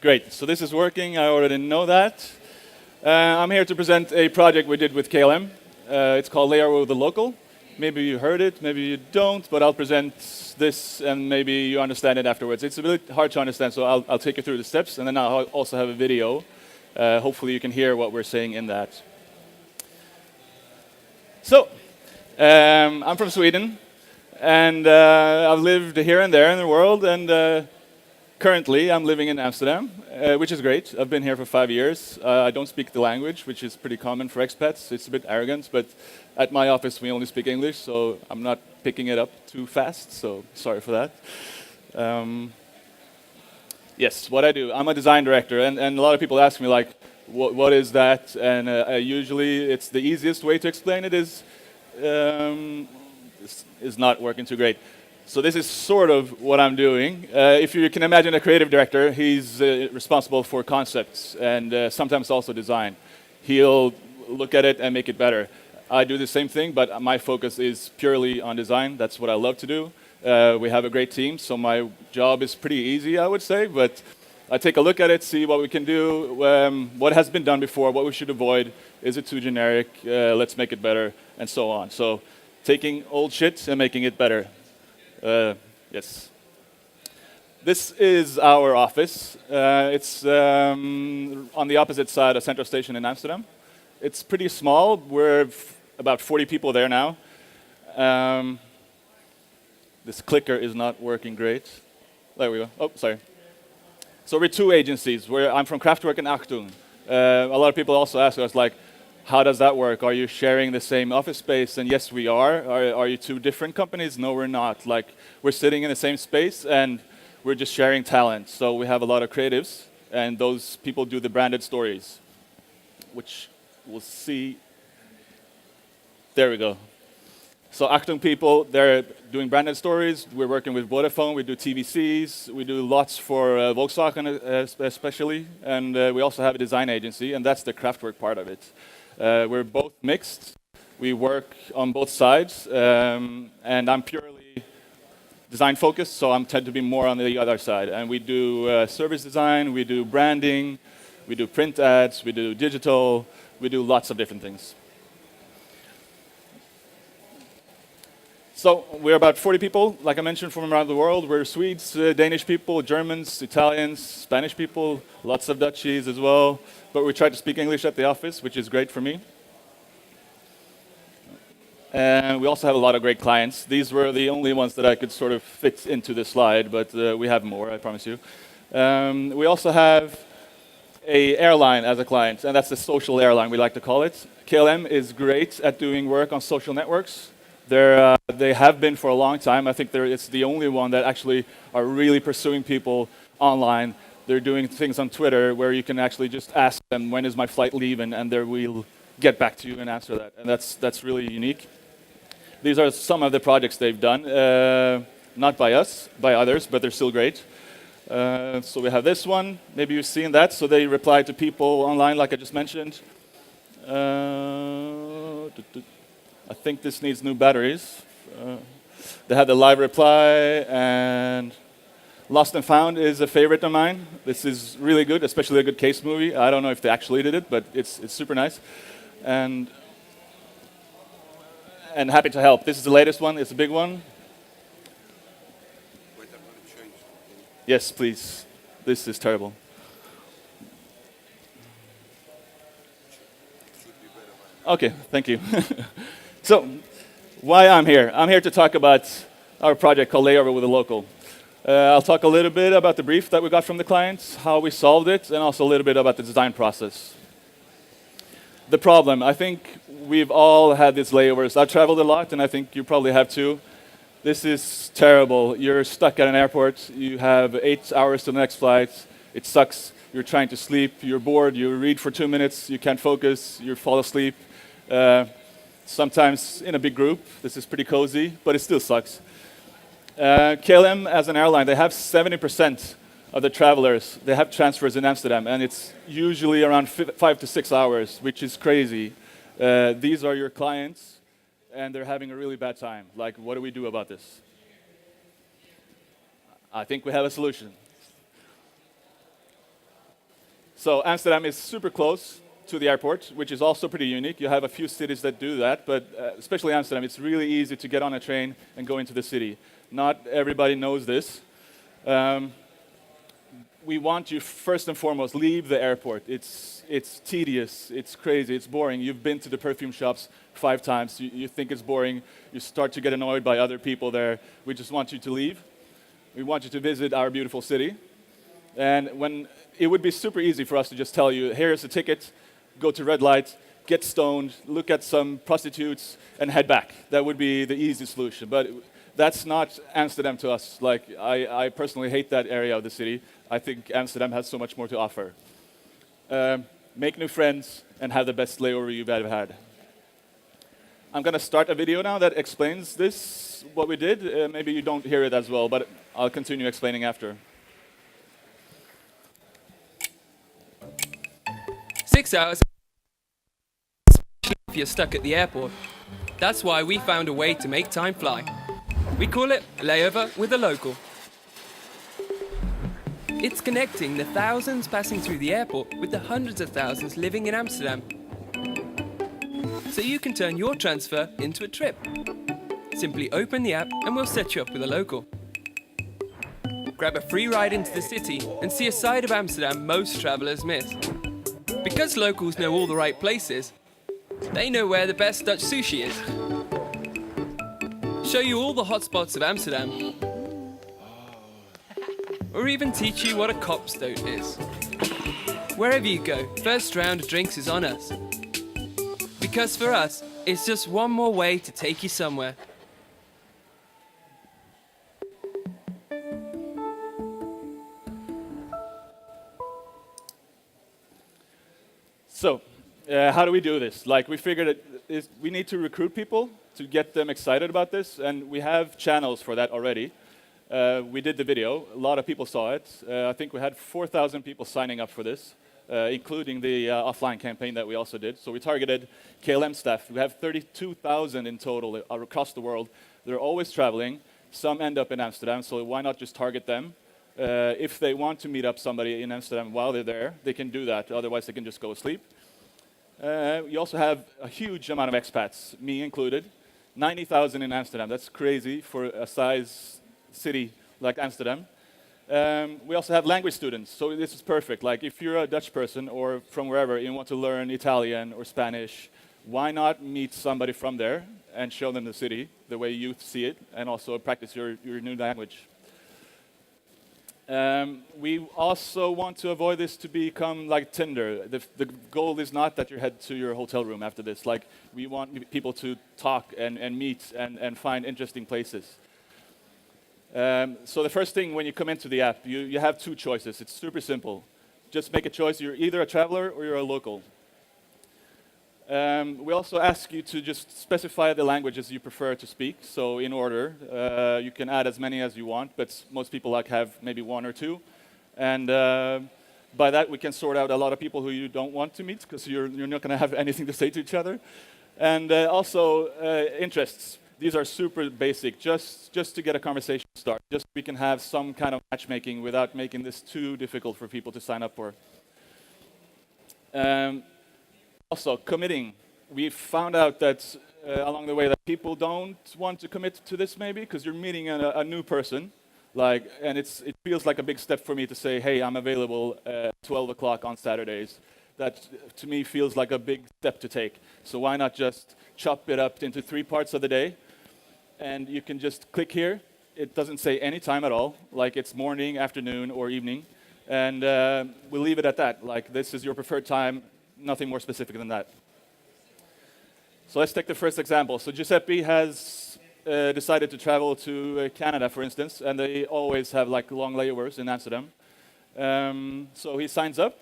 Great. So this is working. I already know that. I'm here to present a project we did with KLM. It's called Layover with the Local. Maybe you heard it, maybe you don't, but I'll present this and maybe you understand it afterwards. It's a bit hard to understand, so I'll take you through the steps, and then I'll also have a video. Hopefully you can hear what we're saying in that. So, I'm from Sweden, and I've lived here and there in the world, and currently I'm living in Amsterdam, which is great. I've been here for 5 years. I don't speak the language, which is pretty common for expats. It's a bit arrogant, but at my office we only speak English, so I'm not picking it up too fast, so sorry for that. Yes, what I do, I'm a design director, and a lot of people ask me, like, what is that? And usually it's the easiest way to explain it is not working too great. So this is sort of what I'm doing. If you can imagine a creative director, he's responsible for concepts and sometimes also design. He'll look at it and make it better. I do the same thing, but my focus is purely on design. That's what I love to do. We have a great team, so my job is pretty easy, I would say, but I take a look at it, see what we can do, what has been done before, what we should avoid, is it too generic, let's make it better, and so on. So taking old shit and making it better. Yes. This is our office. It's on the opposite side of Central Station in Amsterdam. It's pretty small. We're about 40 people there now. This clicker is not working great. There we go. Oh, sorry. So we're two agencies. I'm from Kraftwerk and Achtung. A lot of people also ask us, like, how does that work? Are you sharing the same office space? And yes, we are. Are you two different companies? No, we're not. Like, we're sitting in the same space and we're just sharing talent. So we have a lot of creatives, and those people do the branded stories, which we'll see. There we go. So Achtung people, they're doing branded stories. We're working with Vodafone. We do TVCs. We do lots for Volkswagen especially. And we also have a design agency, and that's the Kraftwerk part of it. We're both mixed. We work on both sides. And I'm purely design focused, so I tend to be more on the other side. And we do service design. We do branding. We do print ads. We do digital. We do lots of different things. So we're about 40 people, like I mentioned, from around the world. We're Swedes, Danish people, Germans, Italians, Spanish people, lots of Dutchies as well. But we try to speak English at the office, which is great for me. And we also have a lot of great clients. These were the only ones that I could sort of fit into this slide, but we have more, I promise you. We also have an airline as a client, and that's the social airline, we like to call it. KLM is great at doing work on social networks. They have been for a long time. I think it's the only one that actually are really pursuing people online. They're doing things on Twitter where you can actually just ask them, when is my flight leaving, and they will get back to you and answer that. And that's really unique. These are some of the projects they've done, not by us, by others, but they're still great. So we have this one. Maybe you've seen that. So they reply to people online, like I just mentioned. I think this needs new batteries. They had the live reply, and Lost and Found is a favorite of mine. This is really good, especially a good case movie. I don't know if they actually did it, but it's super nice. And happy to help. This is the latest one. It's a big one. Wait, I'm going to change. Yes, please. This is terrible. Okay, thank you. So, why I'm here? I'm here to talk about our project called Layover with a Local. I'll talk a little bit about the brief that we got from the clients, how we solved it, and also a little bit about the design process. The problem, I think we've all had these layovers. I've traveled a lot, and I think you probably have too. This is terrible. You're stuck at an airport. You have 8 hours to the next flight. It sucks. You're trying to sleep. You're bored. You read for 2 minutes. You can't focus. You fall asleep. Sometimes in a big group. This is pretty cozy, but it still sucks. KLM, as an airline, they have 70% of the travelers. They have transfers in Amsterdam, and it's usually around 5 to 6 hours, which is crazy. These are your clients, and they're having a really bad time. Like, what do we do about this? I think we have a solution. So Amsterdam is super close to the airport, which is also pretty unique. You have a few cities that do that, but especially Amsterdam, it's really easy to get on a train and go into the city. Not everybody knows this. We want you first and foremost, leave the airport. It's tedious, it's crazy, it's boring. You've been to the perfume shops 5 times, you think it's boring, you start to get annoyed by other people there. We just want you to leave. We want you to visit our beautiful city. And when it would be super easy for us to just tell you, here's a ticket, go to red light, get stoned, look at some prostitutes, and head back. That would be the easy solution. But that's not Amsterdam to us. Like, I personally hate that area of the city. I think Amsterdam has so much more to offer. Make new friends and have the best layover you've ever had. I'm going to start a video now that explains this, what we did. Maybe you don't hear it as well, but I'll continue explaining after. 6 hours, especially if you're stuck at the airport. That's why we found a way to make time fly. We call it a layover with a local. It's connecting the thousands passing through the airport with the hundreds of thousands living in Amsterdam. So you can turn your transfer into a trip. Simply open the app and we'll set you up with a local. Grab a free ride into the city and see a side of Amsterdam most travelers miss. Because locals know all the right places, they know where the best Dutch sushi is. Show you all the hotspots of Amsterdam. Or even teach you what a kopstoot is. Wherever you go, first round of drinks is on us. Because for us, it's just one more way to take you somewhere. So, how do we do this? Like, we figured we need to recruit people to get them excited about this, and we have channels for that already. We did the video. A lot of people saw it. I think we had 4,000 people signing up for this, including the offline campaign that we also did. So we targeted KLM staff. We have 32,000 in total across the world. They're always traveling. Some end up in Amsterdam, so why not just target them? If they want to meet up somebody in Amsterdam while they're there, they can do that. Otherwise, they can just go asleep. You also have a huge amount of expats, me included. 90,000 in Amsterdam. That's crazy for a size city like Amsterdam. We also have language students, so this is perfect. Like, if you're a Dutch person or from wherever and you want to learn Italian or Spanish, why not meet somebody from there and show them the city the way you see it, and also practice your new language. We also want to avoid this to become like Tinder. The goal is not that you head to your hotel room after this. Like, we want people to talk and meet and find interesting places. So the first thing when you come into the app, you have 2 choices. It's super simple. Just make a choice. You're either a traveler or you're a local. We also ask you to just specify the languages you prefer to speak. So in order, you can add as many as you want, but most people have maybe 1 or 2. And by that, we can sort out a lot of people who you don't want to meet, because you're not going to have anything to say to each other. And also interests. These are super basic, just to get a conversation started. Just so we can have some kind of matchmaking without making this too difficult for people to sign up for. Also, committing. We found out that along the way that people don't want to commit to this maybe because you're meeting a new person, and it feels like a big step for me to say, hey, I'm available at 12 o'clock on Saturdays. That to me feels like a big step to take. So why not just chop it up into 3 parts of the day, and you can just click here. It doesn't say any time at all, like it's morning, afternoon, or evening, and we'll leave it at that. Like, this is your preferred time. Nothing more specific than that. So let's take the first example. So Giuseppe has decided to travel to Canada, for instance, and they always have long layovers in Amsterdam. So he signs up,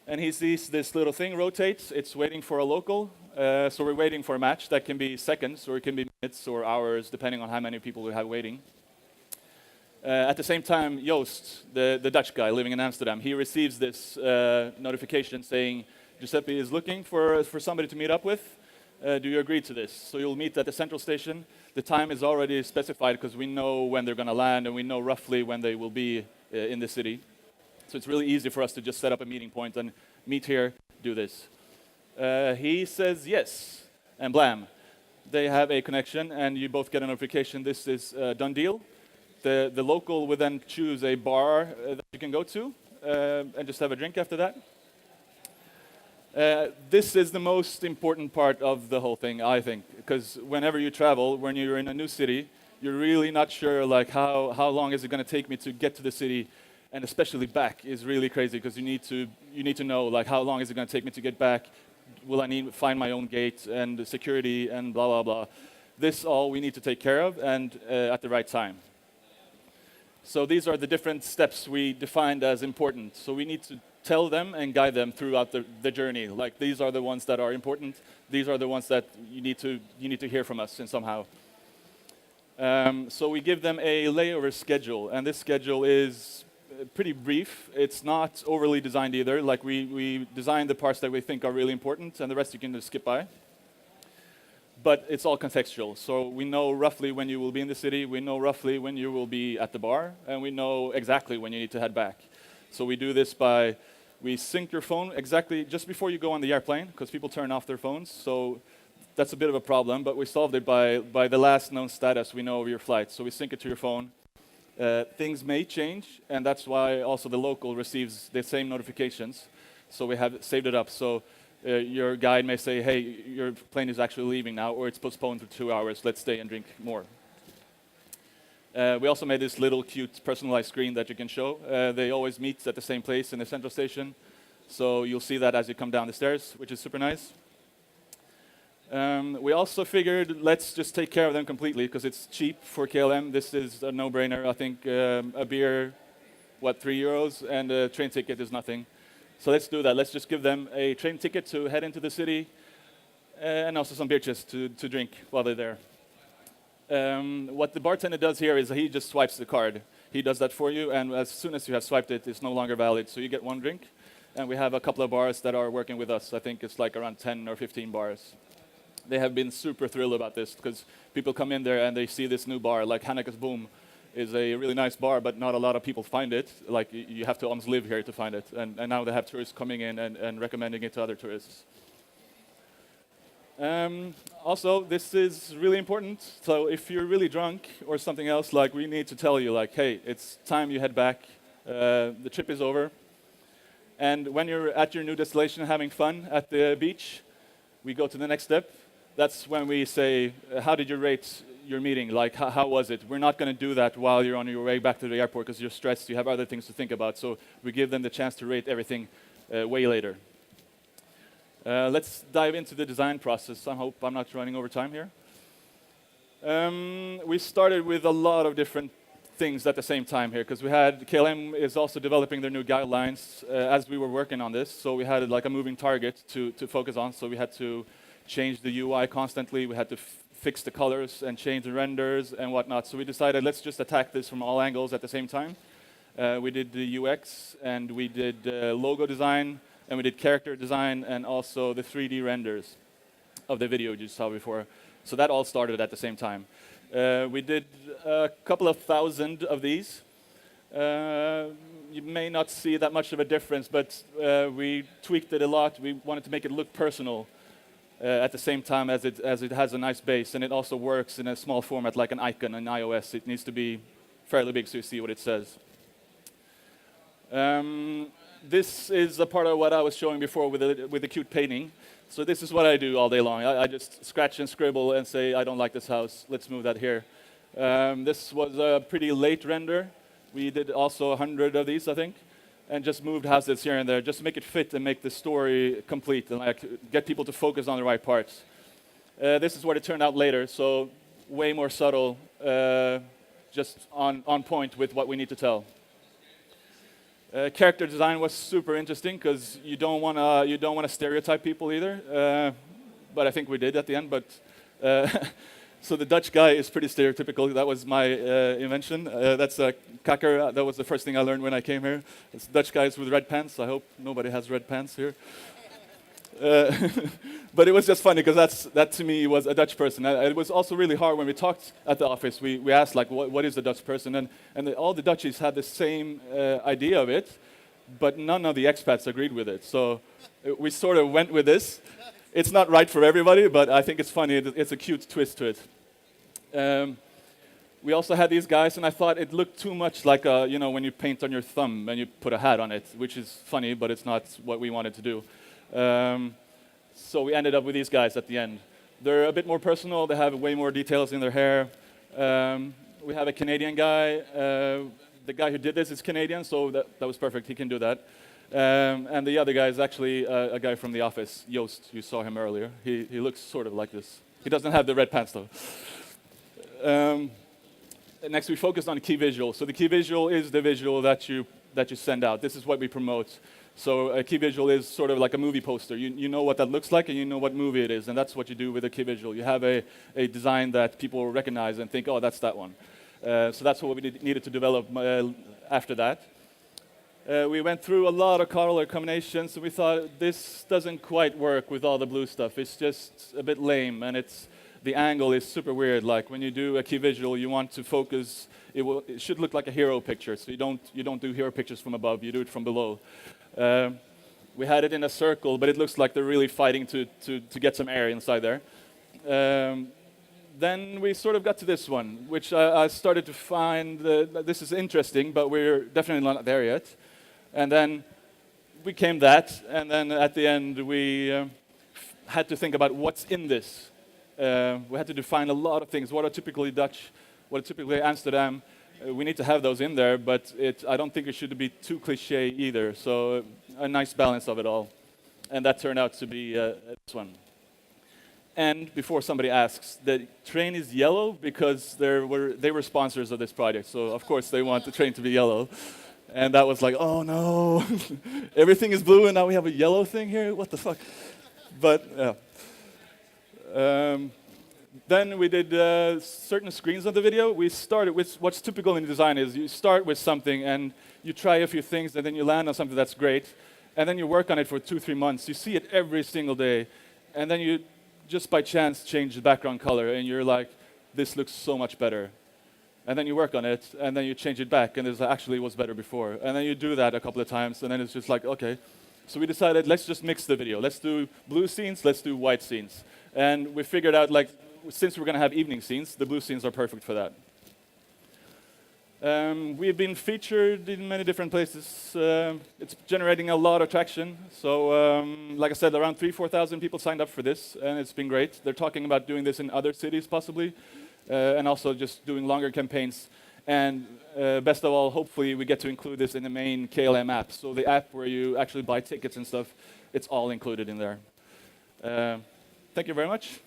and he sees this little thing rotates. It's waiting for a local. So we're waiting for a match. That can be seconds, or it can be minutes or hours, depending on how many people we have waiting. At the same time, Joost, the Dutch guy living in Amsterdam, he receives this notification saying, Giuseppe is looking for somebody to meet up with. Do you agree to this? So you'll meet at the central station. The time is already specified because we know when they're going to land and we know roughly when they will be in the city. So it's really easy for us to just set up a meeting point and meet here, do this. He says yes, and blam. They have a connection, and you both get a notification. This is a done deal. The local will then choose a bar that you can go to and just have a drink after that. This is the most important part of the whole thing, I think, because whenever you travel, when you're in a new city, you're really not sure like how long is it going to take me to get to the city, and especially back is really crazy because you need to know like how long is it going to take me to get back. Will I need to find my own gate and security and blah, blah, blah. This all we need to take care of and at the right time. So these are the different steps we defined as important. So we need to tell them and guide them throughout the journey. Like these are the ones that are important. These are the ones that you need to hear from us in somehow. So we give them a layover schedule, and this schedule is pretty brief. It's not overly designed either. Like we design the parts that we think are really important, and the rest you can just skip by. But it's all contextual. So we know roughly when you will be in the city, we know roughly when you will be at the bar, and we know exactly when you need to head back. So we do this by, we sync your phone exactly just before you go on the airplane, because people turn off their phones. So that's a bit of a problem, but we solved it by the last known status we know of your flight. So we sync it to your phone. Things may change, and that's why also the local receives the same notifications. So we have saved it up. So your guide may say, hey, your plane is actually leaving now, or it's postponed for 2 hours. Let's stay and drink more. We also made this little cute personalized screen that you can show. They always meet at the same place in the central station. So you'll see that as you come down the stairs, which is super nice. We also figured, let's just take care of them completely, because it's cheap for KLM. This is a no-brainer. I think a beer, €3, and a train ticket is nothing. So let's do that. Let's just give them a train ticket to head into the city, and also some beers to drink while they're there. What the bartender does here is he just swipes the card. He does that for you, and as soon as you have swiped it, it's no longer valid. So you get one drink, and we have a couple of bars that are working with us. I think it's like around 10 or 15 bars. They have been super thrilled about this, because people come in there and they see this new bar, like Hanneke's Boom is a really nice bar, but not a lot of people find it. Like, you have to almost live here to find it. And now they have tourists coming in and recommending it to other tourists. Also, this is really important. So if you're really drunk or something else, like, we need to tell you, like, hey, it's time you head back. The trip is over. And when you're at your new destination having fun at the beach, we go to the next step. That's when we say, how did you rate your meeting? Like, how was it? We're not going to do that while you're on your way back to the airport because you're stressed, you have other things to think about. So we give them the chance to rate everything way later. Let's dive into the design process. I hope I'm not running over time here. We started with a lot of different things at the same time here, because we had, KLM is also developing their new guidelines as we were working on this. So we had like a moving target to focus on. So we had to change the UI constantly. We had to fix the colors and change the renders and whatnot. So we decided, let's just attack this from all angles at the same time. We did the UX, and we did logo design, and we did character design, and also the 3D renders of the video you saw before. So that all started at the same time. We did a couple of thousand of these. You may not see that much of a difference, but we tweaked it a lot. We wanted to make it look personal at the same time as it has a nice base, and it also works in a small format like an icon in iOS. It needs to be fairly big so you see what it says. This is a part of what I was showing before with the cute painting. So this is what I do all day long. I just scratch and scribble and say, I don't like this house. Let's move that here. This was a pretty late render. We did also 100 of these, I think, and just moved houses here and there, just to make it fit and make the story complete and like get people to focus on the right parts. This is what it turned out later, so way more subtle, just on point with what we need to tell. Character design was super interesting because you don't want to stereotype people either, but I think we did at the end. But so the Dutch guy is pretty stereotypical. That was my invention. That's a kakker. That was the first thing I learned when I came here. It's Dutch guys with red pants. I hope nobody has red pants here. But it was just funny because that to me was a Dutch person. It was also really hard when we talked at the office. We asked like, what is a Dutch person? And all the Dutchies had the same idea of it, but none of the expats agreed with it. So we sort of went with this. It's not right for everybody, but I think it's funny. It's a cute twist to it. We also had these guys, and I thought it looked too much like when you paint on your thumb and you put a hat on it, which is funny, but it's not what we wanted to do. So we ended up with these guys at the end. They're a bit more personal. They have way more details in their hair. We have a Canadian guy. The guy who did this is Canadian, so that was perfect. He can do that. And the other guy is actually a guy from the office, Joost. You saw him earlier. He looks sort of like this. He doesn't have the red pants, though. Next, we focused on key visual. So the key visual is the visual that you send out. This is what we promote. So a key visual is sort of like a movie poster. You know what that looks like, and you know what movie it is, and that's what you do with a key visual. You have a design that people recognize and think, oh, that's that one. So that's what we needed to develop after that. We went through a lot of color combinations, and we thought this doesn't quite work with all the blue stuff. It's just a bit lame, and the angle is super weird. Like when you do a key visual, you want to focus. It should look like a hero picture. So you don't do hero pictures from above. You do it from below. We had it in a circle, but it looks like they're really fighting to get some air inside there. Then we sort of got to this one, which I started to find this is interesting, but we're definitely not there yet. And then became that, and then at the end we had to think about what's in this. We had to define a lot of things. What are typically Dutch? What are typically Amsterdam? We need to have those in there, but I don't think it should be too cliche either. So a nice balance of it all. And that turned out to be this one. And before somebody asks, the train is yellow because they were sponsors of this project. So of course they want the train to be yellow. And that was like, oh no, everything is blue and now we have a yellow thing here? What the fuck? But yeah. Then we did certain screens of the video. We started with what's typical in design is you start with something and you try a few things and then you land on something that's great. And then you work on it for 2-3 months. You see it every single day. And then you just by chance change the background color and you're like, this looks so much better. And then you work on it and then you change it back and it actually was better before. And then you do that a couple of times and then it's just like, okay. So we decided, let's just mix the video. Let's do blue scenes, let's do white scenes. And we figured out, like, since we're going to have evening scenes, the blue scenes are perfect for that. We've been featured in many different places. It's generating a lot of traction. So, like I said, around 3,000-4,000 people signed up for this, and it's been great. They're talking about doing this in other cities, possibly, and also just doing longer campaigns. And best of all, hopefully, we get to include this in the main KLM app. So the app where you actually buy tickets and stuff, it's all included in there. Thank you very much.